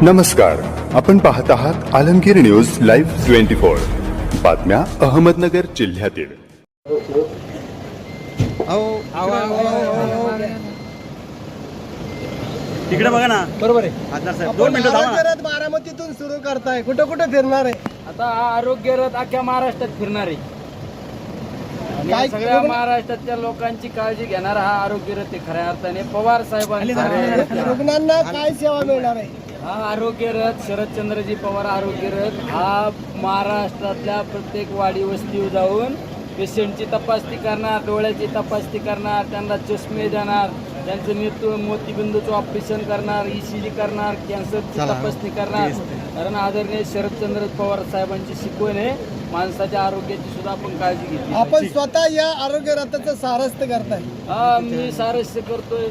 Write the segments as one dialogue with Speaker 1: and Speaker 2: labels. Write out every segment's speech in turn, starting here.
Speaker 1: नमस्कार, आपण पाहत आहात आलमगीर न्यूज लाईव्ह 24 बातम्या अहमदनगर जिल्ह्यातील।
Speaker 2: तिकडे बघा ना, बरोबर आहे खासदार साहेब 2 मिनिटं थांबा ना।
Speaker 3: बारामतीतून सुरू करताय, कुठं कुठं फिरणार आहे?
Speaker 4: आता हा आरोग्य रथ अख्ख्या महाराष्ट्रात फिरणार आहे आणि
Speaker 3: काय
Speaker 4: सगळ्या महाराष्ट्राच्या लोकांची काळजी घेणारा हा आरोग्य रथ आहे खऱ्या अर्थाने पवार साहेबांचा
Speaker 3: रुग्णांना काय सेवा मिळणार आहे?
Speaker 4: हा आरोग्य रथ शरदचंद्रजी पवार आरोग्य रथ हा महाराष्ट्रातल्या प्रत्येक वाडी वस्तीवर जाऊन पेशंटची तपासणी करणार, डोळ्याची तपासणी करणार, त्यांना चष्मे देणार, त्यांचं मृत्यू मोतीबिंदूचं ऑपरेशन करणार, ECG करणार, कॅन्सरची तपासणी करणार। कारण आदरणीय शरदचंद्र पवार साहेबांची शिकवण आहे माणसाच्या आरोग्याची सुद्धा आपण काळजी घेतली।
Speaker 3: आपण स्वतः या आरोग्य रथाचं सारस्थ करताय?
Speaker 4: हा, मी सारस्य करतोय।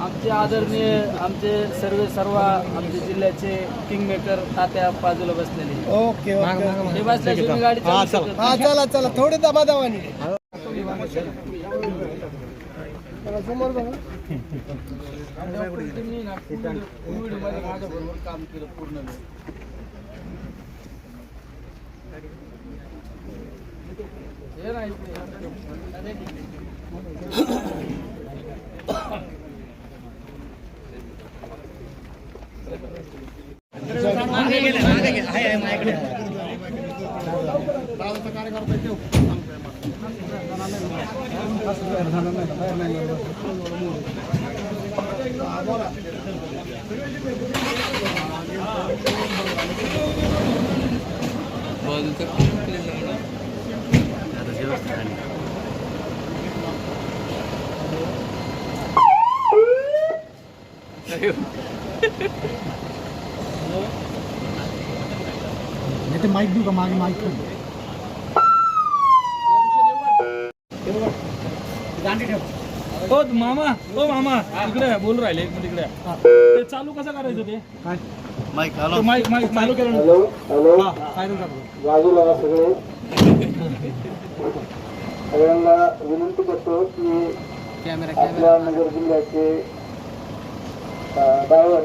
Speaker 4: आमचे आदरणीय आमचे सर्व आमच्या जिल्ह्याचे किंगमेकर तात्या बाजूला बसलेले।
Speaker 3: ओके ओके,
Speaker 4: ते बसल्याशिवाय मी गाडी चालवू शकत नाही।
Speaker 3: हा चला चला, थोडे दमादमाने समोर बघा।
Speaker 4: तुम्ही ना कोविडमध्ये माझ्याबरोबर काम केलं पूर्ण वेळ। हे नाही
Speaker 3: माइक देऊ का? मागे माइक
Speaker 2: ओ मामा इकडे बोलू राहिले एक मिनिट इकडे। ते चालू कसं करायचं ते? काय माईक हॅलो, माईक चालू केलं ना? हॅलो हां, सायरन टाकलं बाजूला सगळे।
Speaker 3: सगळ्यांना विनंती करतो की आपल्या नगर जिल्ह्याचे ड्रायव्हर